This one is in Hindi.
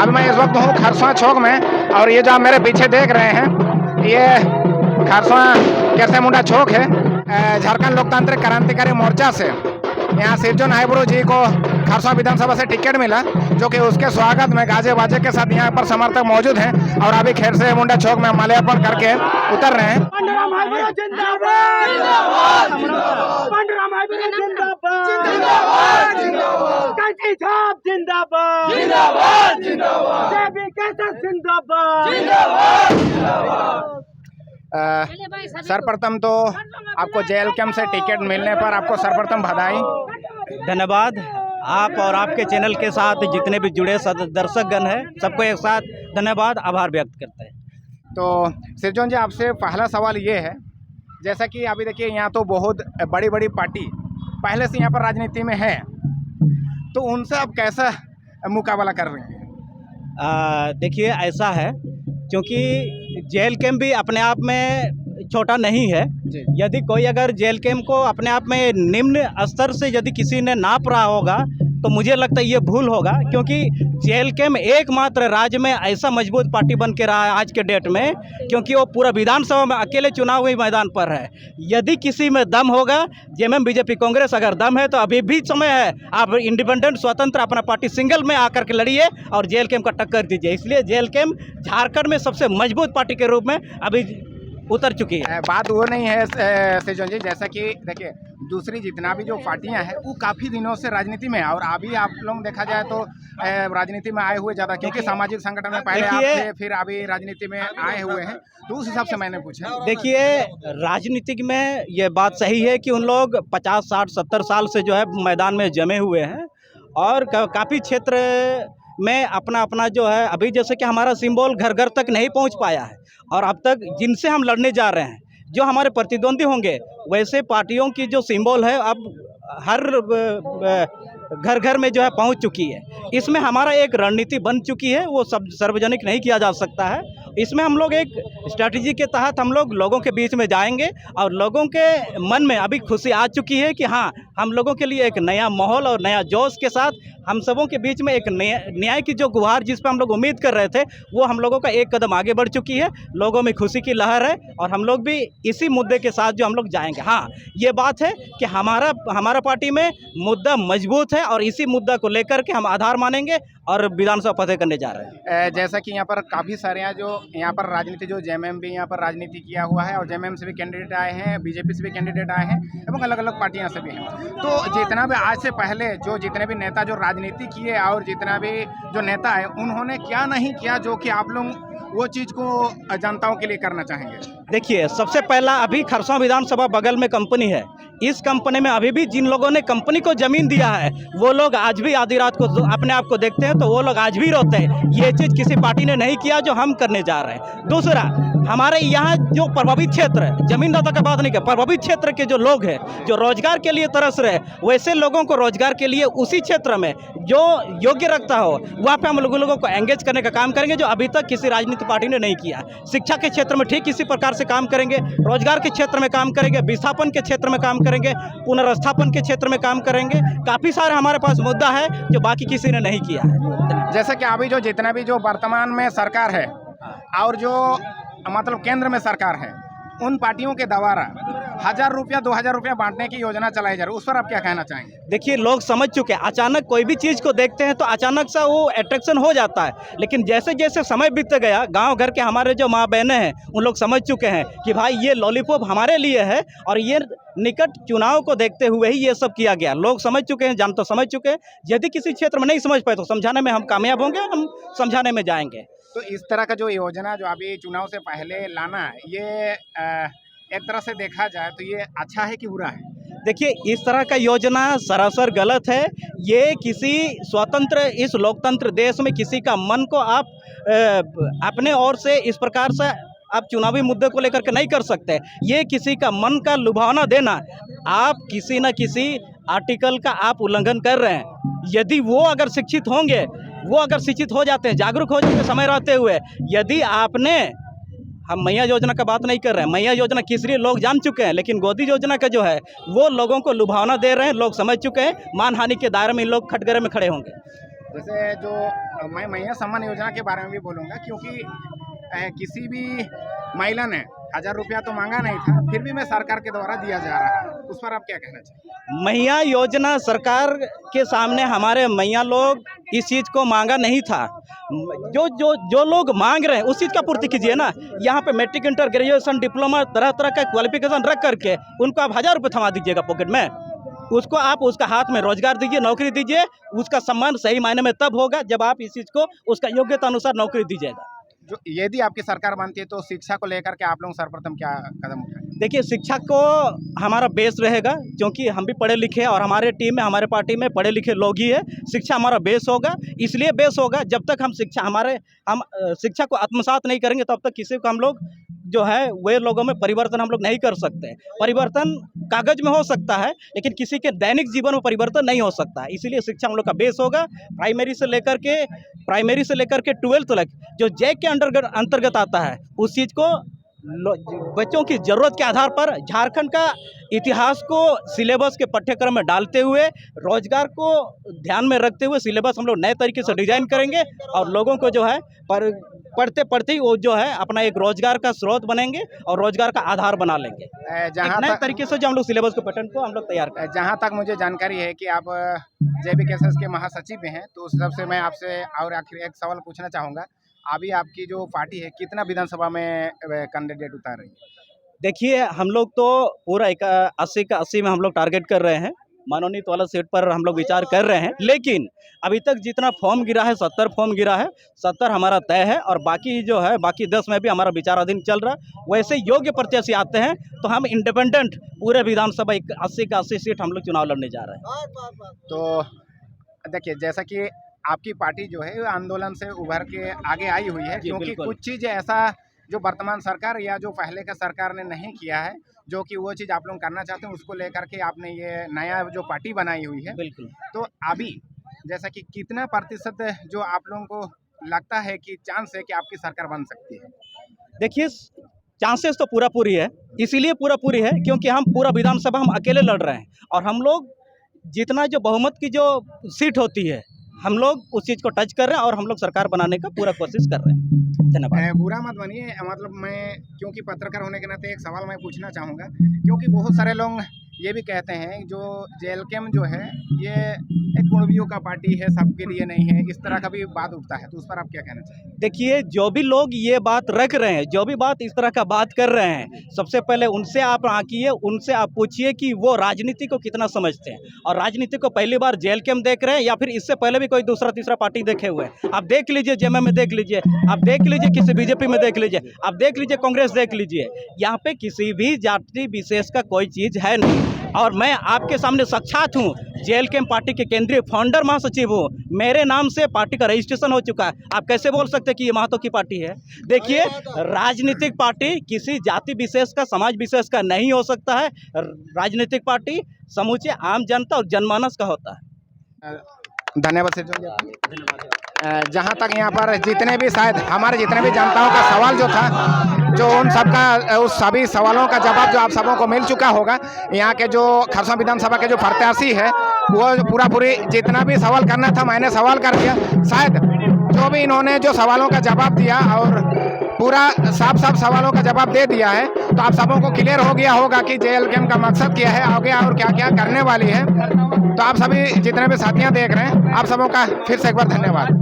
अभी मैं इस वक्त हूँ खरसवां चौक में और ये जो आप मेरे पीछे देख रहे हैं ये खरसवां केरसे मुंडा चौक है। झारखंड लोकतांत्रिक क्रांतिकारी मोर्चा से यहाँ सिरजू नायबरू जी को खरसवां विधानसभा से टिकट मिला, जो कि उसके स्वागत में गाजे बाजे के साथ यहाँ पर समर्थक मौजूद हैं और अभी केरसे मुंडा चौक में माल्यार्पण करके उतर रहे हैं। सर्वप्रथम तो आपको जेल कैंप से टिकट मिलने पर आपको सर्वप्रथम बधाई, धन्यवाद। आप और आपके चैनल के साथ जितने भी जुड़े दर्शकगण हैं सबको एक साथ धन्यवाद, आभार व्यक्त करते हैं। तो सिरजू जी, आपसे पहला सवाल ये है, जैसा कि अभी देखिए यहाँ तो बहुत बड़ी बड़ी पार्टी पहले से यहाँ पर राजनीति में है, तो उनसे आप कैसा मुकाबला कर रहे हैं? देखिए ऐसा है, क्योंकि जेल कैंप भी अपने आप में छोटा नहीं है। यदि कोई अगर जेल कैंप को अपने आप में निम्न स्तर से यदि किसी ने नाप रहा होगा तो मुझे लगता है ये भूल होगा, क्योंकि जेल कैंप एकमात्र राज्य में ऐसा मजबूत पार्टी बन के रहा है आज के डेट में, क्योंकि वो पूरा विधानसभा में अकेले चुनाव हुई मैदान पर है। यदि किसी में दम होगा, जेएमएम बीजेपी कांग्रेस अगर दम है तो अभी भी समय है, आप इंडिपेंडेंट स्वतंत्र अपना पार्टी सिंगल में आकर के लड़िए और जेल कैंप का टक्कर दीजिए। इसलिए जेल कैंप झारखंड में सबसे मजबूत पार्टी के रूप में अभी उतर चुकी है। बात वो नहीं है सिरजू जी, जैसा कि देखिए दूसरी जितना भी जो पार्टियां हैं वो काफ़ी दिनों से राजनीति में है और अभी आप लोग देखा जाए तो राजनीति में आए हुए ज़्यादा, क्योंकि सामाजिक संगठन में पहले आप थे, फिर अभी राजनीति में आए हुए हैं, तो उस हिसाब से मैंने पूछा। देखिए राजनीतिक में ये बात सही है कि उन लोग 50, 60, 70 साल से जो है मैदान में जमे हुए हैं और काफ़ी क्षेत्र में अपना अपना जो है, अभी जैसे कि हमारा सिंबल घर घर तक नहीं पहुंच पाया है और अब तक जिनसे हम लड़ने जा रहे हैं जो हमारे प्रतिद्वंदी होंगे, वैसे पार्टियों की जो सिंबल है अब हर घर घर में जो है पहुंच चुकी है। इसमें हमारा एक रणनीति बन चुकी है, वो सब सार्वजनिक नहीं किया जा सकता है। इसमें हम लोग एक स्ट्रैटेजी के तहत हम लोग लोगों के बीच में जाएंगे और लोगों के मन में अभी खुशी आ चुकी है कि हाँ, हम लोगों के लिए एक नया माहौल और नया जोश के साथ हम सबों के बीच में एक न्याय की जो गुहार जिस पर हम लोग उम्मीद कर रहे थे वो हम लोगों का एक कदम आगे बढ़ चुकी है। लोगों में खुशी की लहर है और हम लोग भी इसी मुद्दे के साथ जो हम लोग जाएंगे। हाँ, ये बात है कि हमारा पार्टी में मुद्दा मजबूत है और इसी मुद्दा को लेकर के हम आधार मानेंगे और विधानसभा फतेह करने जा रहे हैं। जैसा कि यहाँ पर काफ़ी सारे जो यहाँ पर राजनीति जो जेएमएम भी यहाँ पर राजनीति किया हुआ है और जेएमएम से भी कैंडिडेट आए हैं, बीजेपी से भी कैंडिडेट आए हैं एवं अलग अलग पार्टियाँ से भी हैं। तो जितना भी आज से पहले जो जितने भी नेता जो राजनीति किए और जितना भी जो नेता है उन्होंने क्या नहीं किया जो कि आप लोग वो चीज़ को जनताओं के लिए करना चाहेंगे? देखिए, सबसे पहला अभी खरसवां विधानसभा बगल में कंपनी है। इस कंपनी में अभी भी जिन लोगों ने कंपनी को ज़मीन दिया है वो लोग आज भी आधी रात को अपने आप को देखते हैं, तो वो लोग आज भी रोते हैं। ये चीज़ किसी पार्टी ने नहीं किया जो हम करने जा रहे हैं। दूसरा, हमारे यहाँ जो प्रभावित क्षेत्र है, जमीनदाता का बात नहीं किया, प्रभावित क्षेत्र के जो लोग हैं जो रोजगार के लिए तरस रहे, वैसे लोगों को रोजगार के लिए उसी क्षेत्र में जो योग्य रखता हो वहाँ पे हम लोगों को एंगेज करने का काम करेंगे, जो अभी तक किसी राजनीतिक पार्टी ने नहीं किया। शिक्षा के क्षेत्र में ठीक इसी प्रकार से काम करेंगे, रोजगार के क्षेत्र में काम करेंगे, विस्थापन के क्षेत्र में काम करेंगे, पुनर्स्थापन के क्षेत्र में काम करेंगे। काफ़ी सारे हमारे पास मुद्दा है जो बाकी किसी ने नहीं किया है। जैसे कि अभी जो जितना भी जो वर्तमान में सरकार है और जो मतलब केंद्र में सरकार है, उन पार्टियों के द्वारा 1000 रुपया 2000 रुपया बांटने की योजना चलाई जा रही है, उस पर आप क्या कहना चाहेंगे? देखिए, लोग समझ चुके हैं। अचानक कोई भी चीज़ को देखते हैं तो अचानक सा वो अट्रैक्शन हो जाता है, लेकिन जैसे जैसे समय बीतते गया, गांव घर के हमारे जो माँ बहनें हैं उन लोग समझ चुके हैं कि भाई ये लॉलीपॉप हमारे लिए है और ये निकट चुनाव को देखते हुए ही ये सब किया गया। लोग समझ चुके हैं, जान तो समझ चुके हैं। यदि किसी क्षेत्र में नहीं समझ पाए तो समझाने में हम कामयाब होंगे, हम समझाने में जाएंगे। तो इस तरह का जो योजना जो अभी चुनाव से पहले लाना, ये एक तरह से देखा जाए तो ये अच्छा है कि बुरा है? देखिए, इस तरह का योजना सरासर गलत है। ये किसी स्वतंत्र इस लोकतंत्र देश में किसी का मन को आप अपने ओर से इस प्रकार से आप चुनावी मुद्दे को लेकर के नहीं कर सकते। ये किसी का मन का लुभावना देना, आप किसी न किसी आर्टिकल का आप उल्लंघन कर रहे हैं। यदि वो अगर शिक्षित होंगे, वो अगर शिक्षित हो जाते हैं, जागरूक हो जाते समय रहते हुए, यदि आपने, हम मैया योजना का बात नहीं कर रहे हैं, मैया योजना किस लिए लोग जान चुके हैं, लेकिन गोदी योजना का जो है वो लोगों को लुभावना दे रहे हैं। लोग समझ चुके हैं, मानहानि के दायरे में इन लोग कटघरे में खड़े होंगे। जैसे जो मैं मैया सम्मान योजना के बारे में भी बोलूँगा, क्योंकि किसी भी महिला ने 1000 रुपया तो मांगा नहीं था, फिर भी मैं सरकार के द्वारा दिया जा रहा है, उस पर आप क्या कहना चाहिए? मैया योजना सरकार के सामने हमारे मैया लोग इस चीज़ को मांगा नहीं था। जो लोग मांग रहे हैं उस चीज़ का पूर्ति कीजिए ना। यहाँ पे मैट्रिक, इंटर, ग्रेजुएशन, डिप्लोमा, तरह तरह का क्वालिफिकेशन रख करके उनको आप 1000 रुपये थमा दीजिएगा पॉकेट में। उसको आप उसका हाथ में रोजगार दीजिए, नौकरी दीजिए। उसका सम्मान सही मायने में तब होगा जब आप इस चीज़ को उसका योग्यता अनुसार नौकरी दीजिएगा। जो यदि आपकी सरकार बनती है तो शिक्षा को लेकर के आप लोग सर्वप्रथम क्या कदम उठाएंगे? देखिए, शिक्षा को हमारा बेस रहेगा, क्योंकि हम भी पढ़े लिखे हैं और हमारे टीम में, हमारे पार्टी में पढ़े लिखे लोग ही है। शिक्षा हमारा बेस होगा, इसलिए बेस होगा जब तक हम शिक्षा को आत्मसात नहीं करेंगे तब तक किसी को हम लोग जो है वे लोगों में परिवर्तन हम लोग नहीं कर सकते। परिवर्तन कागज में हो सकता है, लेकिन किसी के दैनिक जीवन में परिवर्तन नहीं हो सकता। इसीलिए शिक्षा हम लोग का बेस होगा। प्राइमरी से लेकर के 12th तक जो जैक के अंतर्गत आता है, उस चीज़ को बच्चों की ज़रूरत के आधार पर झारखंड का इतिहास को सिलेबस के पाठ्यक्रम में डालते हुए, रोजगार को ध्यान में रखते हुए सिलेबस हम लोग नए तरीके से डिजाइन करेंगे और लोगों को जो है पढ़ते पढ़ते ही वो जो है अपना एक रोजगार का स्रोत बनेंगे और रोजगार का आधार बना लेंगे। नए तरीके से जो हम लोग सिलेबस के पैटर्न को हम लोग तैयार करें। जहाँ तक मुझे जानकारी है कि आप JBKSS के महासचिव भी हैं, तो उस हिसाब से मैं आपसे और आखिर एक सवाल पूछना चाहूँगा। अभी आपकी जो पार्टी है कितना विधानसभा में कैंडिडेट उतार रही है? देखिए, हम लोग तो पूरा 80 का 80 में हम लोग टारगेट कर रहे हैं। मनोनीत वाला सीट पर हम लोग विचार कर रहे हैं, लेकिन अभी तक जितना फॉर्म गिरा है 70 फॉर्म गिरा है, 70 हमारा तय है और बाकी जो है बाकी 10 में भी हमारा विचाराधीन चल रहा है। वैसे योग्य प्रत्याशी आते हैं तो हम इंडिपेंडेंट पूरे विधानसभा 80 का 80 सीट हम लोग चुनाव लड़ने जा रहे हैं। तो देखिए, जैसा कि आपकी पार्टी जो है आंदोलन से उभर के आगे आई हुई है, क्योंकि कुछ चीज़ ऐसा जो वर्तमान सरकार या जो पहले का सरकार ने नहीं किया है, जो कि वो चीज़ आप लोग करना चाहते हैं, उसको लेकर के आपने ये नया जो पार्टी बनाई हुई है। बिल्कुल। तो अभी जैसा कि कितना प्रतिशत जो आप लोगों को लगता है कि चांस है कि आपकी सरकार बन सकती है? देखिए, चांसेस तो पूरी है, इसीलिए पूरी है क्योंकि हम पूरा विधानसभा हम अकेले लड़ रहे हैं और हम लोग जितना जो बहुमत की जो सीट होती है हम लोग उस चीज़ को टच कर रहे हैं और हम लोग सरकार बनाने का पूरा कोशिश कर रहे हैं। धन्यवाद। बुरा मत मानिए, मतलब मैं क्योंकि पत्रकार होने के नाते एक सवाल मैं पूछना चाहूँगा, क्योंकि बहुत सारे लोग ये भी कहते हैं जो JLKM जो है ये एक कुणबियों का पार्टी है, सबके लिए नहीं है, इस तरह का भी बात उठता है, तो उस पर आप क्या कहना चाहिए? देखिए, जो भी लोग ये बात रख रहे हैं, जो भी बात इस तरह का बात कर रहे हैं, सबसे पहले उनसे आप आकिए, उनसे आप पूछिए कि वो राजनीति को कितना समझते हैं और राजनीति को पहली बार JLKM देख रहे हैं या फिर इससे पहले भी कोई दूसरा तीसरा पार्टी देखे हुए हैं। आप देख लीजिए, JMM में देख लीजिए, आप देख लीजिए किसी BJP में देख लीजिए, आप देख लीजिए कांग्रेस देख लीजिए। यहाँ पे किसी भी जाति विशेष का कोई चीज़ है नहीं और मैं आपके सामने साक्षात हूँ, JLKM पार्टी के केंद्रीय फाउंडर महासचिव हूँ। मेरे नाम से पार्टी का रजिस्ट्रेशन हो चुका है। आप कैसे बोल सकते हैं कि ये महतो की पार्टी है? देखिए, राजनीतिक पार्टी किसी जाति विशेष का, समाज विशेष का नहीं हो सकता है। राजनीतिक पार्टी समूचे आम जनता और जनमानस का होता है। धन्यवाद सर। जहाँ तक यहाँ पर जितने भी शायद हमारे जितने भी जनताओं का सवाल जो था, जो उन सबका उस सभी सवालों का जवाब जो आप सबों को मिल चुका होगा। यहाँ के जो खरसों विधानसभा के जो प्रत्याशी है वो पूरी जितना भी सवाल करना था मैंने सवाल कर दिया। शायद जो भी इन्होंने जो सवालों का जवाब दिया और पूरा साफ सवालों का जवाब दे दिया है, तो आप सबों को क्लियर हो गया होगा कि JLKM का मकसद क्या है आगे और क्या क्या करने वाली है। तो आप सभी जितने भी साथियाँ देख रहे हैं, आप सबों का फिर से एक बार धन्यवाद।